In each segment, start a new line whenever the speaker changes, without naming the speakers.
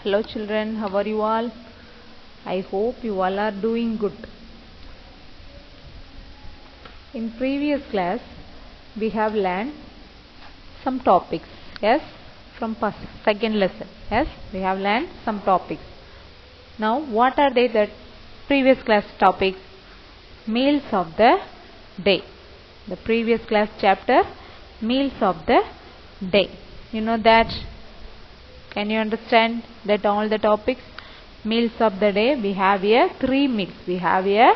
Hello children, how are you all? I hope you all are doing good. In previous class, we have learned some topics, yes, from second lesson, yes, we have learned some topics. Now, what are they, that previous class topics? Meals of the day. The previous class chapter, meals of the day. You know that? Can you understand that all the topics? Meals of the day, we have here 3 meals. We have here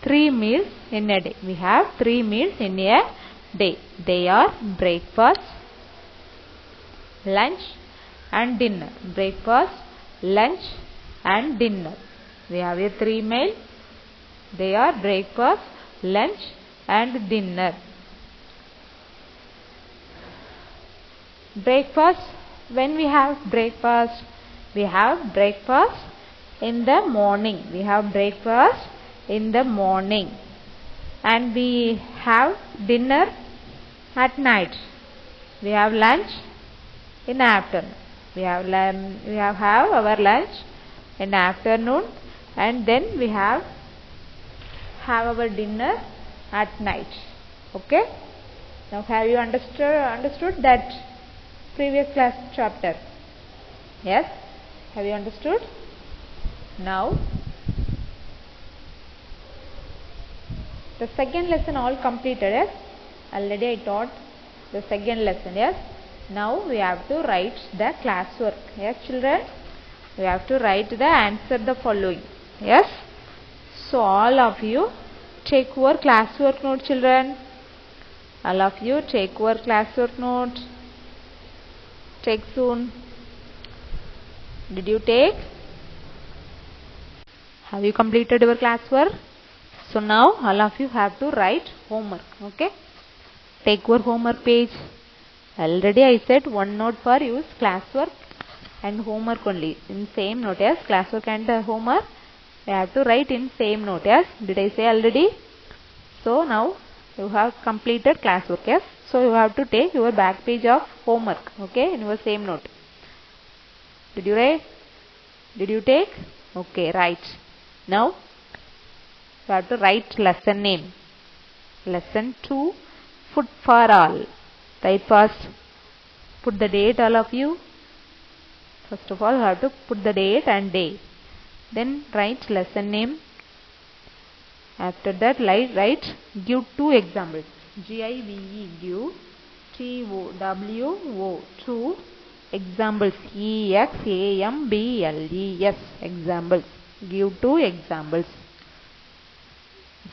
3 meals in a day. We have 3 meals in a day. They are breakfast, lunch and dinner. Breakfast, lunch and dinner. We have here 3 meals. They are breakfast, lunch and dinner. Breakfast, when we have breakfast in the morning. We have breakfast in the morning. And we have dinner at night. We have lunch in the afternoon. We have our lunch in the afternoon, and then we have our dinner at night. Okay? Now have you understood that previous class chapter? Yes? Have you understood? Now the second lesson all completed, yes? Already I taught the second lesson, yes? Now we have to write the classwork. Yes children? We have to write the answer the following. Yes? So all of you take your classwork note, children. All of you take your classwork note. Take soon. Did you take? Have you completed your classwork? So now all of you have to write homework. Okay? Take your homework page. Already I said one note for use classwork and homework only. In same note, yes, classwork and homework. You have to write in same note, yes. Did I say already? So now you have completed classwork, yes. So you have to take your back page of homework, okay, in your same note. Did you write? Did you take? Okay, right. Now you have to write lesson name. Lesson 2, food for all. Write first. Put the date, all of you. First of all, you have to put the date and day. Then write lesson name. After that, write give 2 examples. GIVE, give. TOWO, 2 examples. EXAMPLES, examples. Give 2 examples.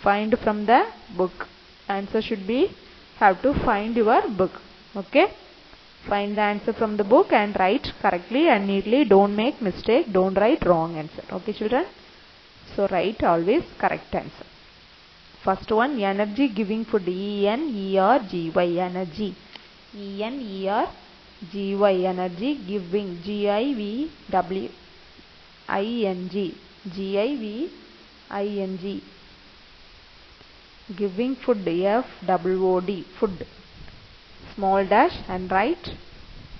Find from the book. Answer should be, have to find your book. Okay? Find the answer from the book and write correctly and neatly. Don't make mistake. Don't write wrong answer. Okay children? So write always correct answer. First one, energy giving food. ENERGY, energy. ENERGY, energy giving. GIVING, GIVING. Giving food. FOOD, food. Small dash and write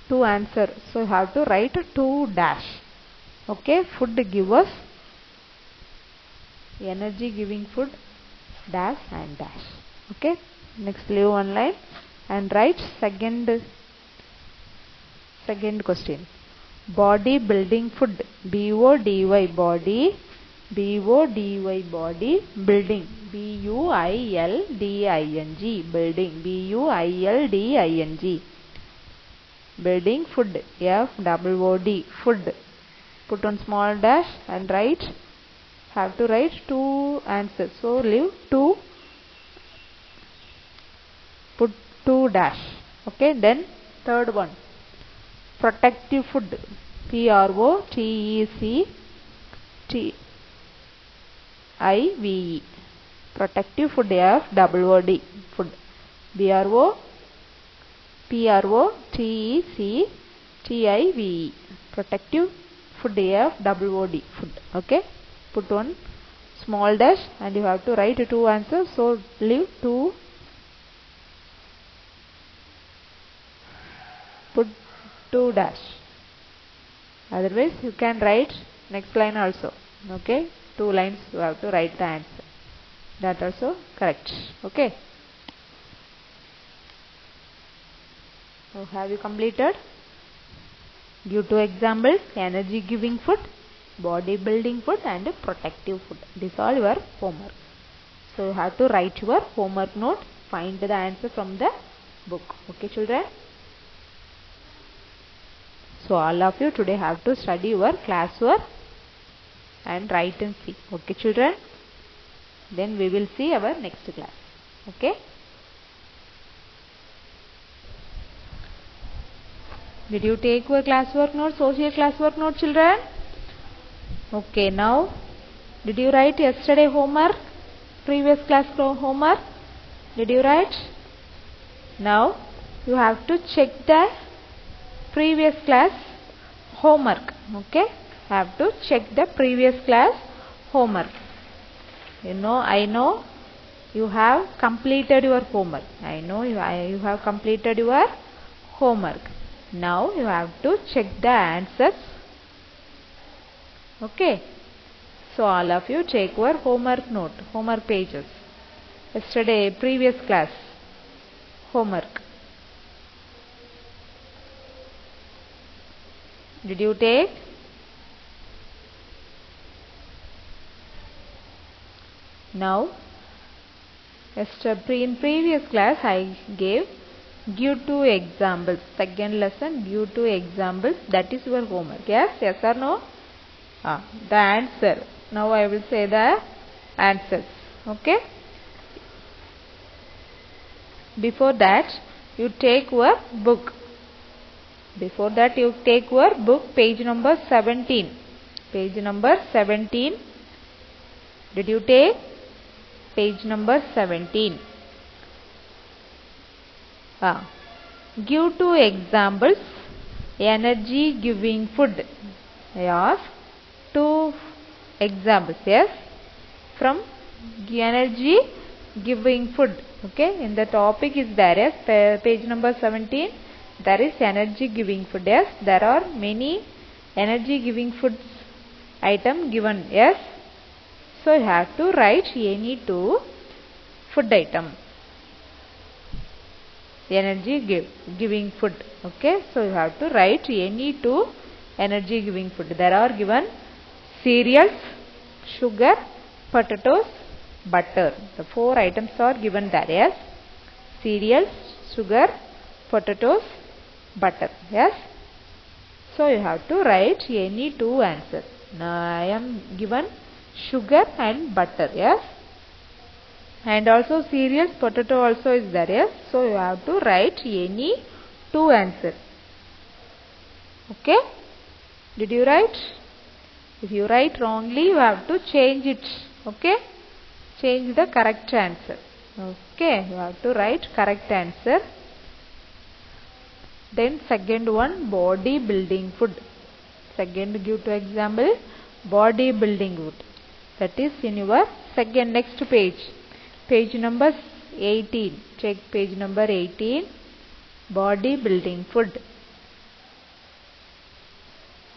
2 answer. So you have to write 2 dash. Okay, food givers, energy giving food, dash and dash. Okay, next leave one line and write second question. Body building food. BODY, body. BODY, body. Building. BUILDING, building. BUILDING. Building food. FOOD, food. Put on small dash and write. Have to write 2 answers. So leave 2. Put 2 dash. Okay. Then third one. Protective food. PROTECTIVE. Protective food. FOOD, food. PROTECTIVE. Protective food. FOOD, food. Okay. Put one small dash and you have to write 2 answers. So leave 2. Put 2 dash. Otherwise you can write next line also. Okay, 2 lines you have to write the answer. That also correct. Okay. So have you completed? Give 2 examples: energy giving food, body building food, and protective food. These are your homework. So you have to write your homework note. Find the answer from the book. Okay, children. So all of you today have to study your classwork and write and see. Okay, children. Then we will see our next class. Okay. Did you take your classwork note, social classwork note, children? Okay, now did you write yesterday homework? Previous class homework? Did you write? Now you have to check the previous class homework. Okay, have to check the previous class homework. I know you have completed your homework. I know you have completed your homework. Now you have to check the answers. Okay, so all of you take your homework note, homework pages. Yesterday previous class homework. Did you take? Now, in previous class I give 2 examples. Second lesson, give 2 examples. That is your homework. Yes or no? The answer. Now I will say the answers. Okay. Before that, you take your book. Before that, you take your book, page number 17. Page number 17. Did you take? Page number 17. Give 2 examples. Energy giving food. I ask 2 examples. Yes, from energy giving food. Okay, in the topic is there. Yes, page number 17. There is energy giving food. Yes, there are many energy giving foods item given. Yes, so you have to write any 2 food item. Energy giving food. Okay, so you have to write any 2 energy giving food. There are given cereals, sugar, potatoes, butter. The 4 items are given there. Yes, cereals, sugar, potatoes, butter. Yes, so you have to write any 2 answers. Now I am given sugar and butter. Yes, and also cereals, potato also is there. Yes, so you have to write any 2 answers. Okay, did you write? If you write wrongly, you have to change it. Okay, change the correct answer. Okay, you have to write correct answer. Then second one, body building food. Second, give 2 example, body building food. That is in your second next page. Page number 18. Check page number 18. Body building food.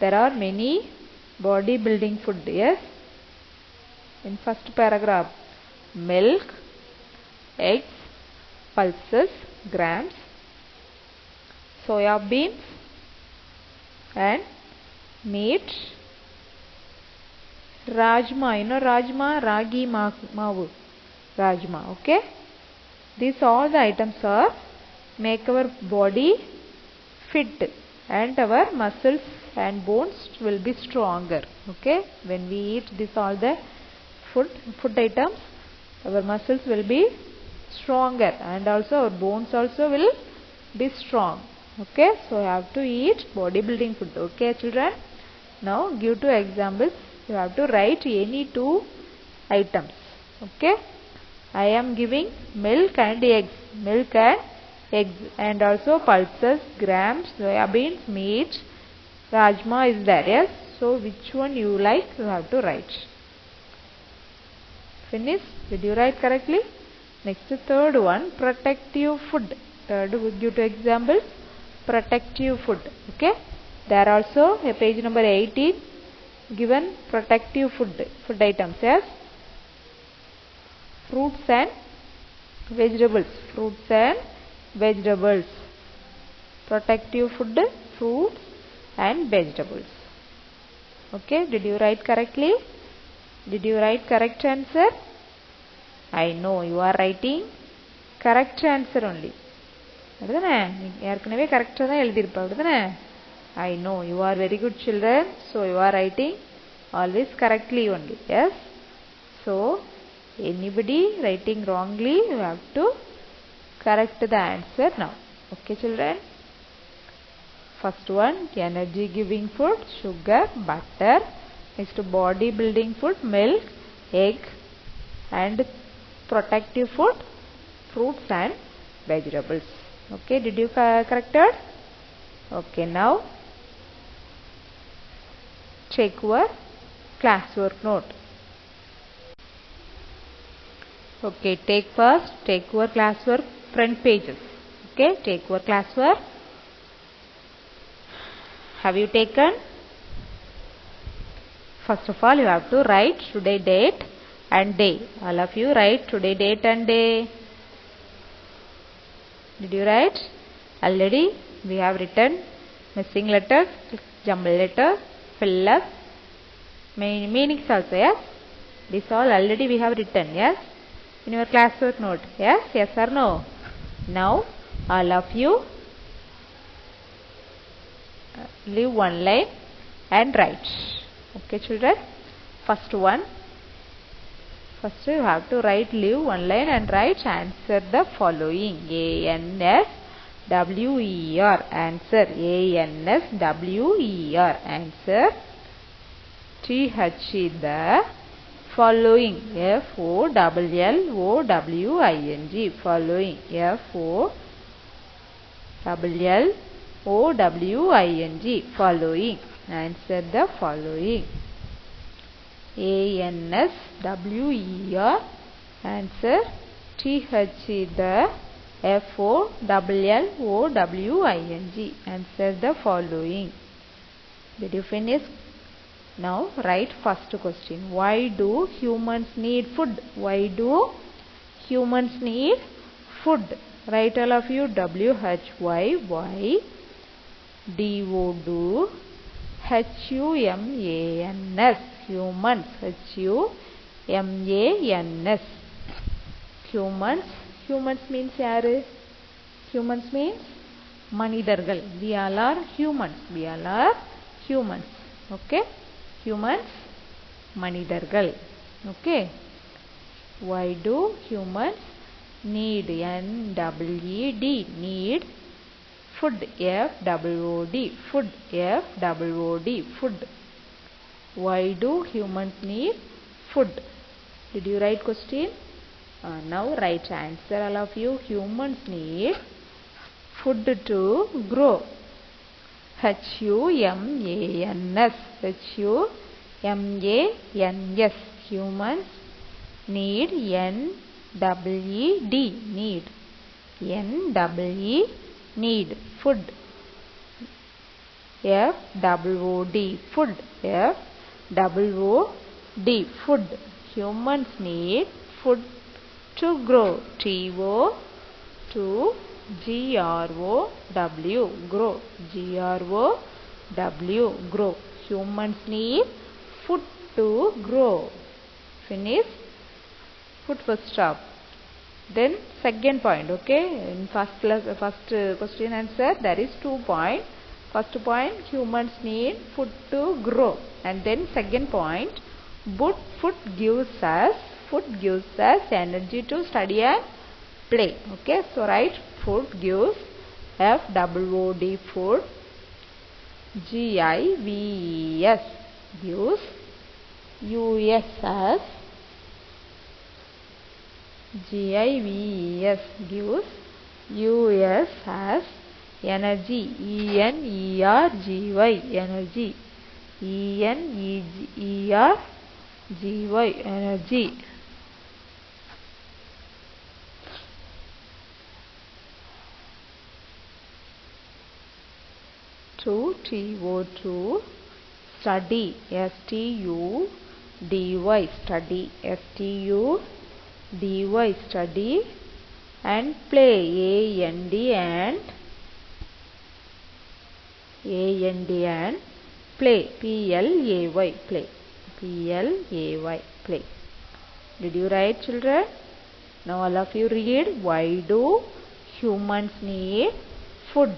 There are many body building food. Yes, in first paragraph, milk, eggs, pulses, grams, soya beans, and meat, rajma. You know rajma, ragi mavu, rajma. Okay, these all the items are make our body fit and our muscles and bones will be stronger. Okay, when we eat this all the food items, our muscles will be stronger and also our bones also will be strong. Okay, so you have to eat bodybuilding food. Okay, children. Now give 2 examples. You have to write any 2 items. Okay, I am giving milk and eggs. Milk and eggs, and also pulses, grams, soya beans, meat, rajma is there. Yes, so which one you like, you have to write. Finish? Did you write correctly? Next, third one, protective food. Third, we give 2 examples. Protective food. Okay, There also a page number 18 given protective food items. Yes, fruits and vegetables, protective food, fruits and vegetables. Okay, did you write correctly? Did you write correct answer? I know you are writing correct answer only. I know you are very good children, so you are writing always correctly only. Yes, so anybody writing wrongly, you have to correct the answer now. Okay children, first one, energy giving food, sugar, butter. Next, body building food, milk, egg. And protective food, fruits and vegetables. Okay, did you correct it? Okay, now check your classwork note. Okay, take your classwork front pages. Okay, take your classwork. Have you taken? First of all, you have to write today date and day. All of you write today date and day. Did you write? Already we have written missing letters, jumble letters, fillers, meanings also. Yes, this all already we have written. Yes, in your classwork note. Yes, yes or no? Now all of you leave one line and write. Okay children, first one. First you have to leave one line and write answer the following. ANSWER. Answer. ANSWER. Answer. TH the following. FOLLOWING. Following. FOLLOWING. Following. Answer the following. ANSWER. Answer. TH the FOLLOWING. Answer the following. Did you finish? Now write first question. Why do humans need food? Why do humans need food? Write all of you. WHY DO do HUMANS. Humans. HUMANS. Humans means yaru? Humans means manidargal. We all are humans. Okay, humans, manidargal. Okay, why do humans need? NEED. Need food. FOOD. Food. FOOD. Food. Why do humans need food? Did you write question? Now write answer all of you. Humans need food to grow. HUMANS. HUMANS. Humans need. NEED. Need. NEED. Need food. FOOD. Food. FOOD. Food. Humans need food to grow. TO to GROW. Grow. GROW. Grow. Humans need food to grow. Finish. Put first stop. Then second point. Okay. In first question answer there is 2 points. First point, humans need food to grow. And then second point, food gives us energy to study and play. Okay, so write food gives. FOOD. Food. GIVES. Gives. USS. GIVES. Gives. USS. Energy. ENERGY. Energy. ENERGY. Energy. to TO2, study, STUDY, study, STUDY, study, and play, and play, PLAY, play, PLAY, play. Did you write, children? Now all of you read. Why do humans need food?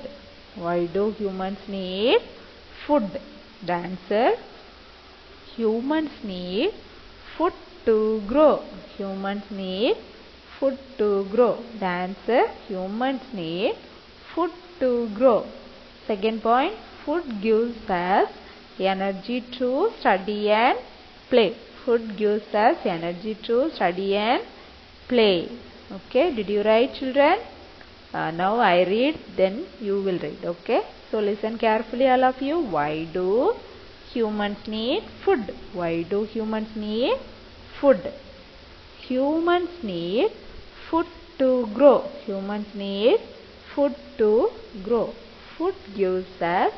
Why do humans need food? The answer: humans need food to grow. Humans need food to grow. The answer: humans need food to grow. Second point, food gives us energy to study and play. Food gives us energy to study and play. Okay, did you write, children? Now I read, then you will read. Okay, so listen carefully, all of you. Why do humans need food? Why do humans need food? Humans need food to grow. Humans need food to grow. Food gives us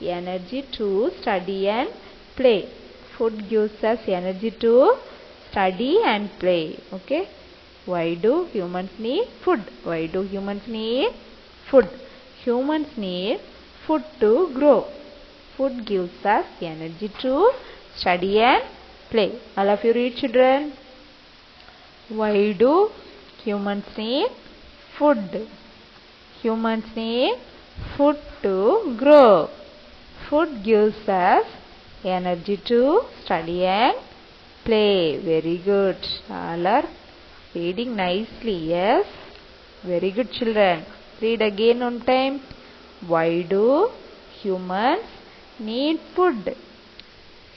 energy to study and play. Food gives us energy to study and play. Okay. Why do humans need food? Why do humans need food? Humans need food to grow. Food gives us energy to study and play. All of you read, children. Why do humans need food? Humans need food to grow. Food gives us energy to study and play. Very good. All are reading nicely. Yes. Very good, children. Read again one time. Why do humans need food?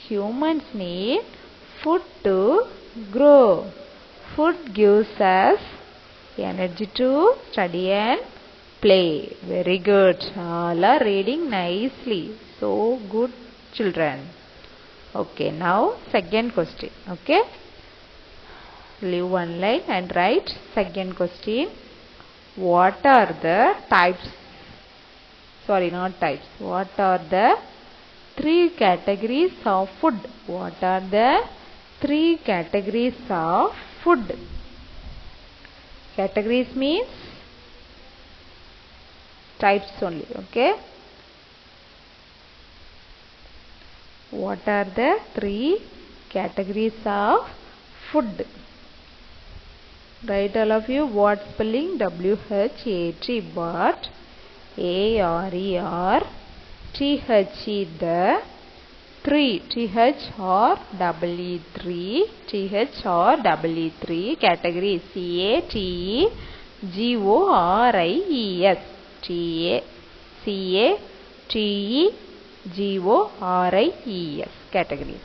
Humans need food to grow. Food gives us energy to study and play. Very good. All are reading nicely. So good, children. Okay, now second question. Okay. Leave one line and write second question. What are the types? Sorry, not types. What are the three categories of food? What are the three categories of food? Categories means types only. Okay. What are the three categories of food? Write, all of you. What spelling? WHAT, but ARER, the three, THREE, categories, CATEGORIES, categories,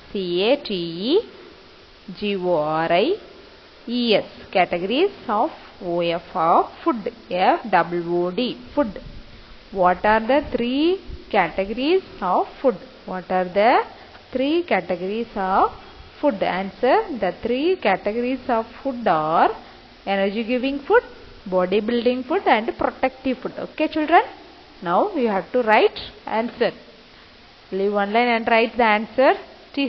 CATEGORIES, categories of OF of food, FOOD, food. What are the three categories of food? What are the three categories of food? Answer: the three categories of food are energy giving food, body building food, and protective food. Okay, children? Now you have to write answer. Leave one line and write the answer. THE,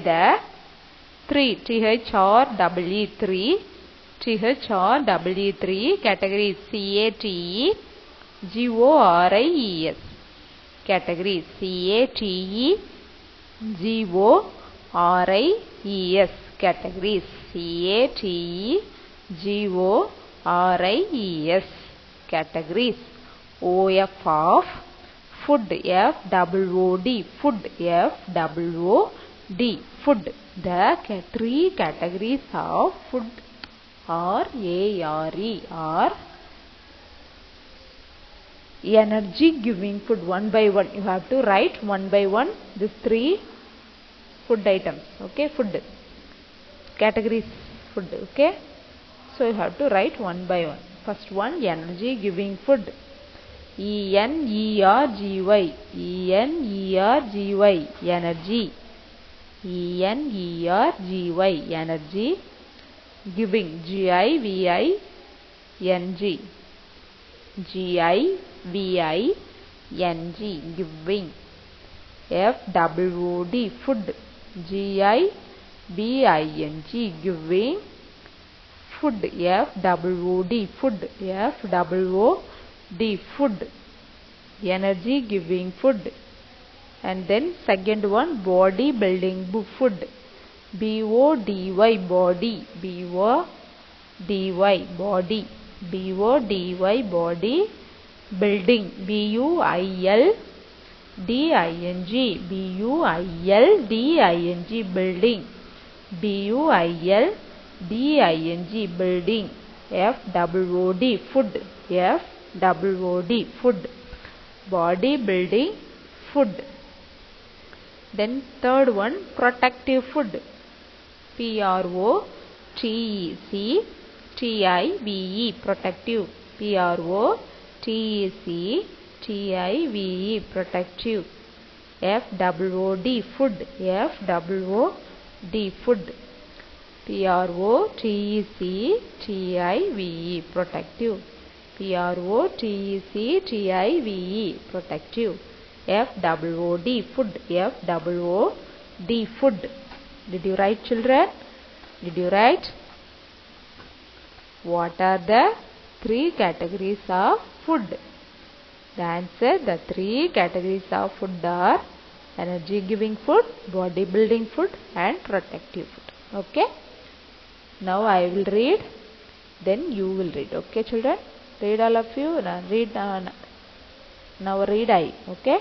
the three, THREE, categories, CATEGORIES, categories, CATEGORIES, categories, CATEGORIES, categories. OF of food, FOOD, food, FOOD, food. The three categories of food are are energy giving food. One by one you have to write, one by one, these three food items. Okay, food categories, food. Okay, so you have to write one by one. First one, energy giving food. ENERGY, energy. ENERGY, energy. Giving, GIVING, GIVING, giving. FWOD food. GIBING giving food. FWOD food. FWOD food. Energy giving food. And then second one, body building food. BODY body. BODY body. BODY body. Building. BUILDING. BUILDING building. BUILDING building. FWOD food. FWOD food. Body building food. Then third one, protective food. PROTECTIVE protective. PROTECTIVE protective. FWOD food. FWOD food. PROTECTIVE protective. PROTECTIVE protective. FWOD food. FWOD food. Did you write, children? Did you write? What are the three categories of food? The answer, the three categories of food are energy giving food, body building food and protective food. Okay. Now I will read, then you will read. Okay, children? Read all of you. Now read I. Okay.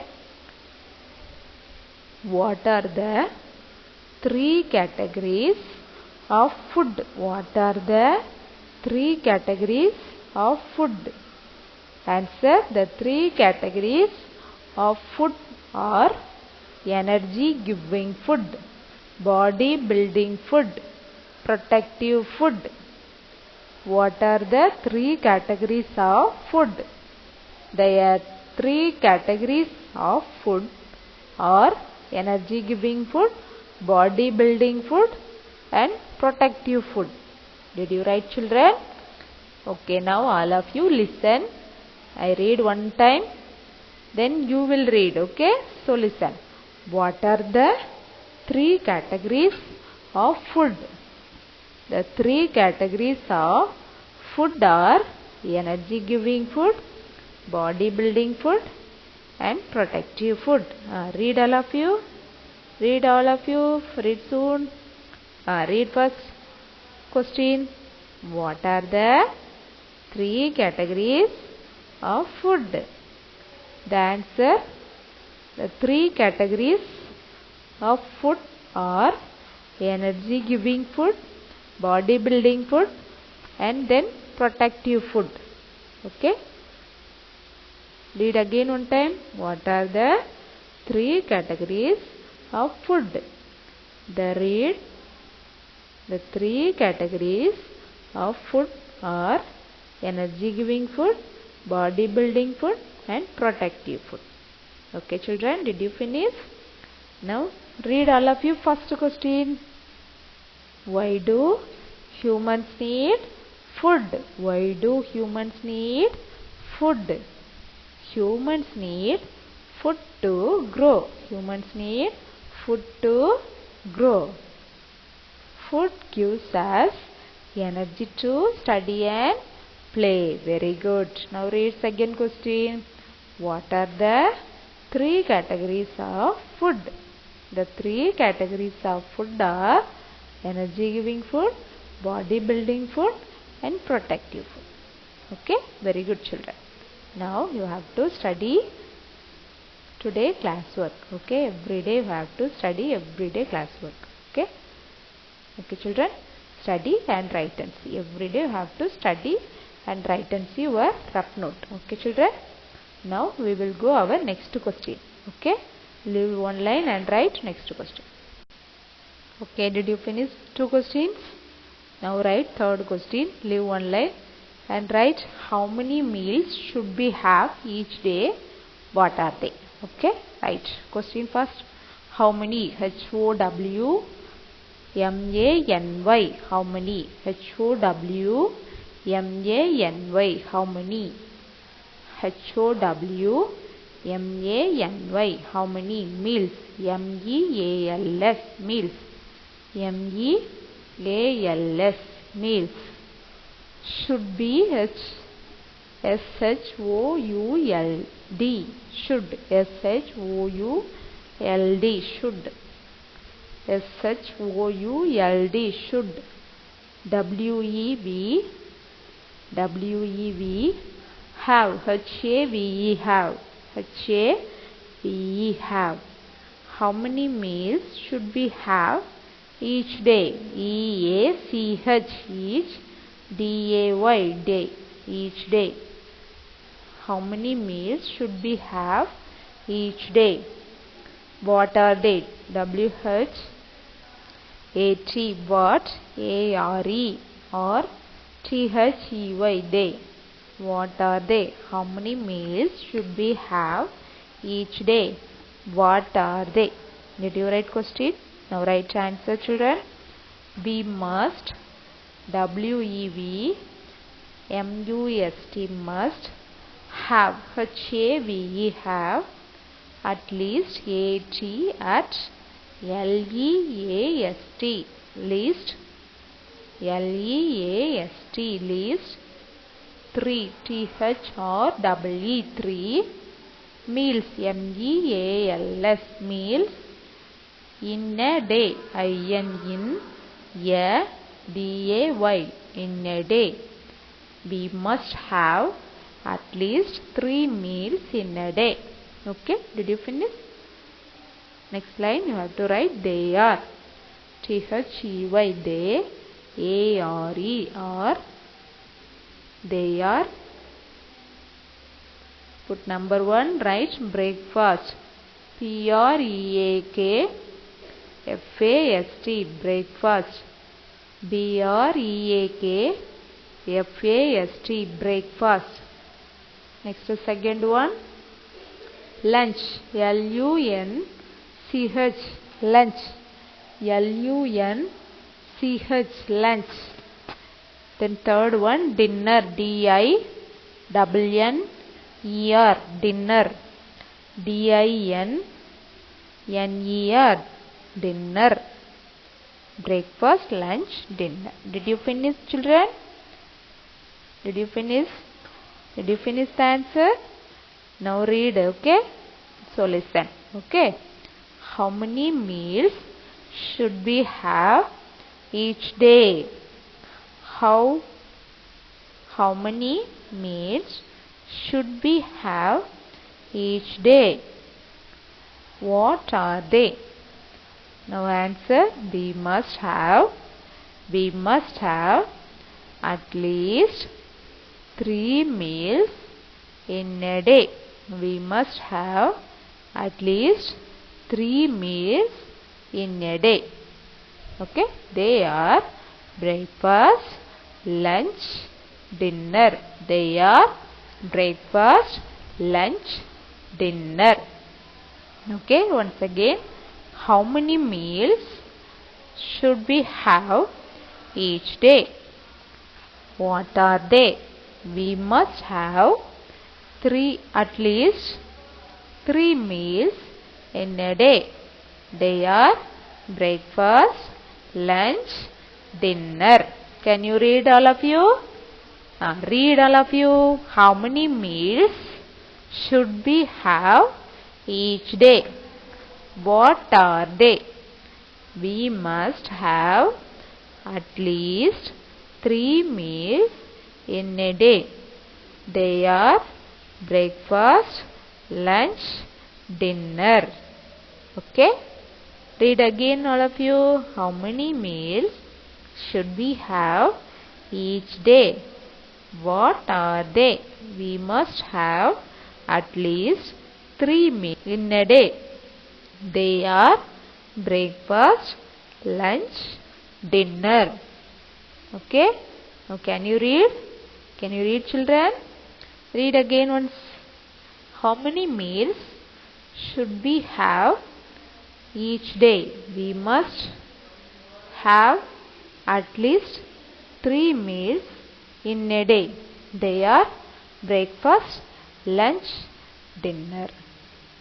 What are the three categories of food? What are the three categories of food? Answer, the three categories of food are energy giving food, body building food, protective food. What are the three categories of food? The three categories of food are energy giving food, body building food and protective food. Did you write, children? Okay, now all of you listen. I read one time, then you will read. Okay, so listen. What are the three categories of food? The three categories of food are energy giving food, body building food and protective food. Read all of you. Read all of you. Read soon. Read first question. What are the three categories of food? The answer, the three categories of food are energy giving food, body building food and then protective food. Okay. Read again one time. What are the three categories of food? The three categories of food are energy giving food, body building food and protective food. Okay, children, did you finish? Now read all of you first question. Why do humans need food? Why do humans need food? Humans need food to grow. Humans need food to grow. Food gives us energy to study and play. Very good. Now read second question. What are the three categories of food? The three categories of food are energy giving food, body building food and protective food. Okay, very good, children. Now you have to study today classwork. Okay, every day you have to study everyday classwork. Okay. Okay, children, study and write and see. Every day you have to study and write and see your rough note. Okay, children. Now we will go our next question. Okay, leave one line and write next question. Okay, did you finish two questions? Now write third question. Leave one line and write how many meals should we have each day. What are they? Okay, write question first. How many? HOWMANY. How many? HOWMANY. How many? HOWMANY. M-A-N-Y. How many meals? M-E-A-L-S. Meals. M-E-A-L-S. Meals. Should be S-H-O-U-L-D. Should. S-H-O-U-L-D. Should. S-H-O-U-L-D. Should. W-E-B. W-E-V. Have. H-A-V-E. Have. H-A-V-E. Have. How many meals should we have each day? E-A-C-H. Each. D-A-Y. Day. Each day. How many meals should we have each day? What are they? W-H-A-T. What? A-R-E. Or T-H-E-Y. Day. What are they? How many meals should we have each day? What are they? Did you write question? Now write answer, children. We must. W-E-V-M-U-S-T. Must. Have. H-A-V-E. Have. At least. A-T. At. L-E-A-S-T. Least. L-E-A-S-T. Least. 3. T-H-R-E-E. 3. Meals. M-E-A-L-S. Meals. In a day. I-N. In. A. D-A-Y. In a day. We must have at least 3 meals in a day. Okay, did you finish? Next line you have to write they are. T-H-E-Y. They. A-R-E. Are. They are. Put number 1. Write breakfast. P-R-E-A-K-F-A-S-T. Breakfast. B-R-E-A-K-F-A-S-T. Breakfast. Next, the second one. Lunch. L-U-N-C-H. Lunch. L-U-N-C-H. Lunch. Then third one. Dinner. D-I-N-N-E-R. Dinner. D-I-N-N-E-R. Dinner. Breakfast, lunch, dinner. Did you finish, children? Did you finish? Did you finish the answer? Now read, okay? So listen, okay? How many meals should we have each day? How many meals should we have each day? What are they? Now answer. We must have at least 3 meals in a day. We must have at least 3 meals in a day. Okay, they are breakfast, lunch, dinner. They are breakfast, lunch, dinner. Okay, once again. How many meals should we have each day? What are they? We must have at least 3 meals in a day. They are breakfast, lunch, dinner. Can you read all of you? Read all of you. How many meals should we have each day? What are they? We must have at least 3 meals in a day. They are breakfast, lunch, dinner. Okay? Read again all of you. How many meals should we have each day? What are they? We must have at least 3 meals in a day. They are breakfast, lunch, dinner. Okay? Now can you read? Can you read, children? Read again once. How many meals should we have each day? We must have at least 3 meals in a day. They are breakfast, lunch, dinner.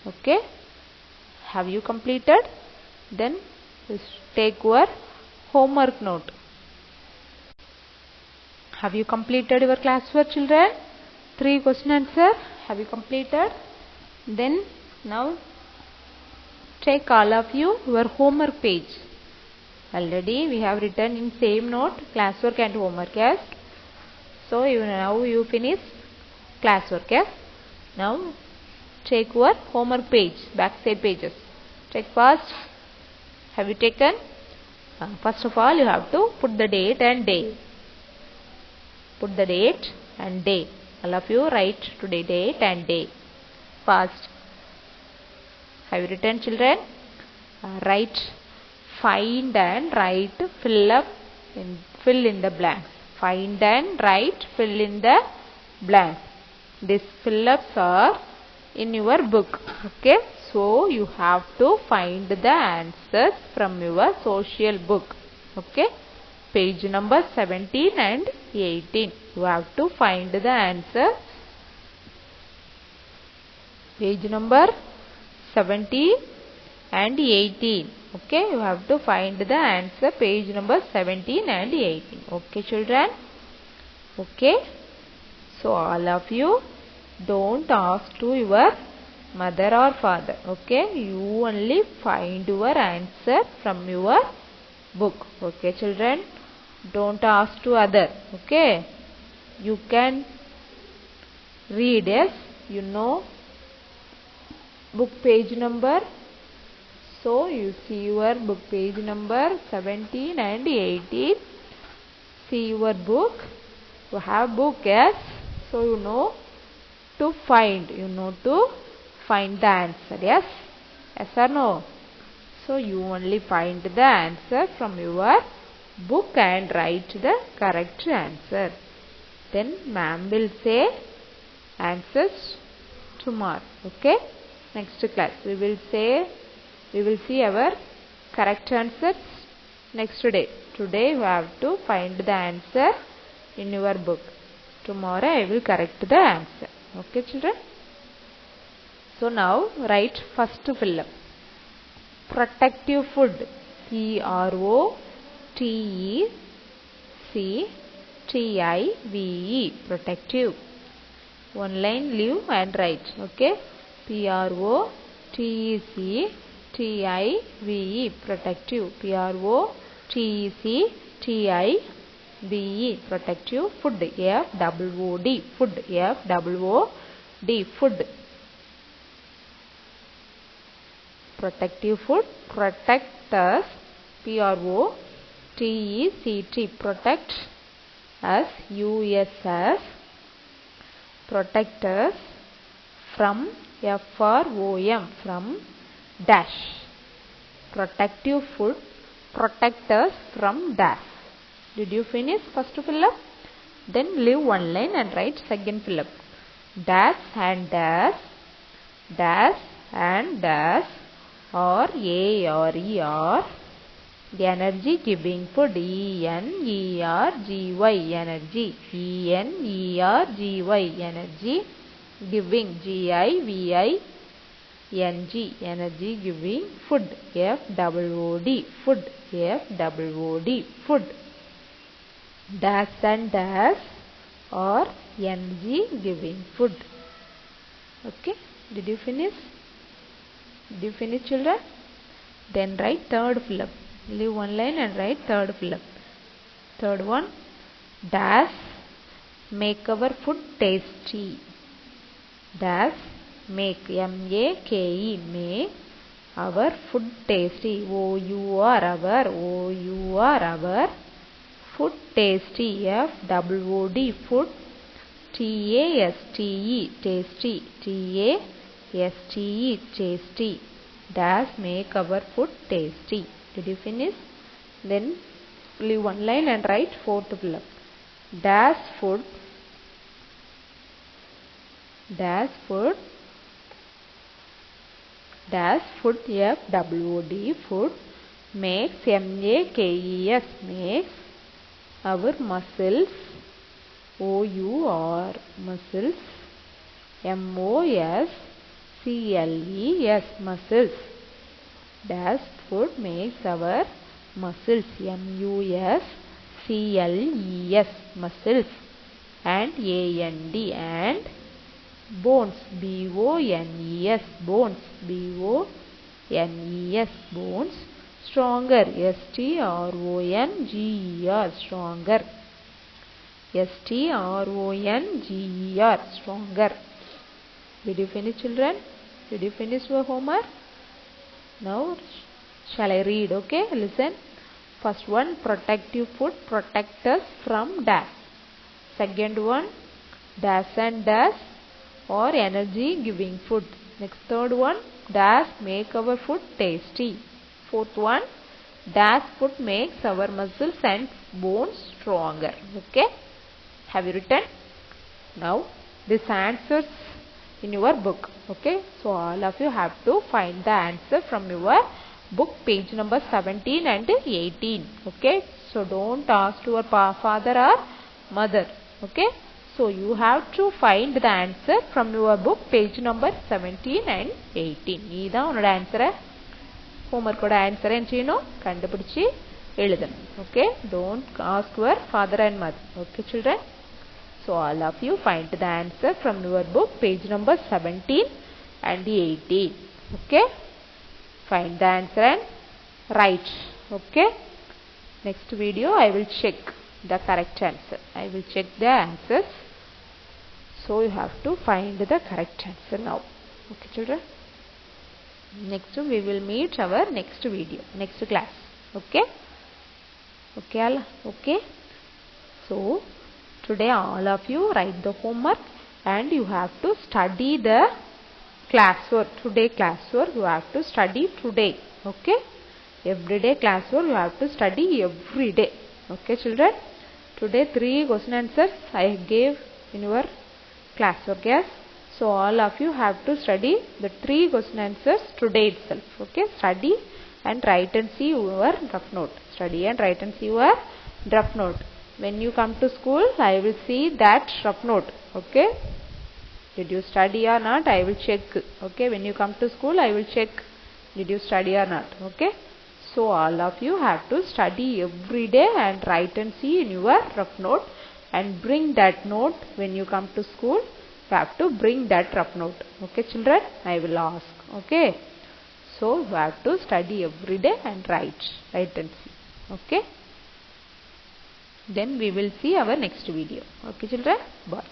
Okay, have you completed? Then take your homework note. Have you completed your classwork, children? 3 question answer. Have you completed? Then now take all of you your homework page. Already we have written in same note classwork and homework. Yes. So now you finish classwork. Yes. Now take your homework page, backside pages. Take first. Have you taken? First of all, you have to put the date and day. Put the date and day. All of you write today date and day. First. Have you written, children? Write, find and write, fill in the blanks. Find and write, fill in the blanks. These fill-ups are in your book. Okay, so you have to find the answers from your social book. Okay, page number 17 and 18. You have to find the answer. Page number 17 and 18. Okay, you have to find the answer. Page number 17 and 18. Okay, children. Okay. So all of you don't ask to your mother or father. Okay, you only find your answer from your book. Okay, children. Don't ask to other. Okay, you can read. Yes, you know book page number. So you see your book page number 17 and 18. See your book. You have book, yes. So you know to find. You know to find the answer. Yes. Yes or no? So you only find the answer from your book and write the correct answer. Then ma'am will say answers tomorrow. Okay. Next class we will see our correct answers next day. Today you have to find the answer in your book. Tomorrow I will correct the answer. Okay, children. So now write first fill up. Protective food. PROTECTIVE. Protective. One line leave and write. Okay. PROTECTIVE. Protective. PROTECTIVE. Protective. Food. FOOD. Food. FOOD. Food. Protective food. Protect us. PROTECT. Protect us. USS. Protect us from FROM. From dash. Protective food. Protect us from dash. Did you finish first fill up? Then leave one line and write second fill up. Dash and dash. Dash and dash. Or ARER. Energy giving food. ENERGY. Energy. ENERGY. Energy giving. GIVING. Energy giving food. FOOD. Food. FOOD. Food. Dash and dash or energy giving food. Okay. Did you finish? Did you finish, children? Then write third fill up. Leave one line and write third fill up. Third one. Dash make our food tasty. Dash make. MAKE. Make our food tasty. OUR. Our food tasty. FOOD. Food. TASTE. Tasty. TASTE. Tasty. Dash make our food tasty. Did you finish? Then leave one line and write fourth fill up. Dash food. Dash food. Dash food. FOOD. Food. Makes. MAKES. Makes our muscles. OUR. Muscles. MOSCLES. CLES, muscles. Dash food makes our muscles. MUSCLES, muscles. And AND, and bones. BONES, bones. BONES, bones. Stronger. STRONGER, stronger. STRONGER, stronger. Did you finish, children? Did you finish your homework? Now shall I read? Okay, listen. First one, protective food, protect us from dash. Second one, dash and dash or energy giving food. Next, third one, dash make our food tasty. Fourth one, dash food makes our muscles and bones stronger. Okay, have you written? Now this answers in your book. Okay, so all of you have to find the answer from your book, page number 17 and 18. Okay, so don't ask your father or mother. Okay, so you have to find the answer from your book, page number 17 and 18. This is your answer. Homework answer and kandupidichi eludhanum. Okay, don't ask your father and mother. Okay, children. So all of you find the answer from your book, page number 17 and 18. Okay, find the answer and write. Okay, next video I will check the correct answer. I will check the answers. So you have to find the correct answer now. Okay, children. Next we will meet our next video, next class. Okay. Okay. Okay. So today all of you write the homework and you have to study the classwork. Today classwork you have to study today. Okay. Everyday classwork you have to study every day. Okay, children. Today 3 question answers I gave in your classwork. Yes. So all of you have to study the 3 question answers today itself. Okay. Study and write and see your rough note. Study and write and see your rough note. When you come to school, I will see that rough note. Okay. Did you study or not? I will check. Okay. When you come to school, I will check. Did you study or not? Okay. So all of you have to study every day and write and see in your rough note and bring that note when you come to school. You have to bring that rough note. Okay, children? I will ask. Okay. So you have to study every day and write and see. Okay. Then we will see our next video. Okay, children? Bye.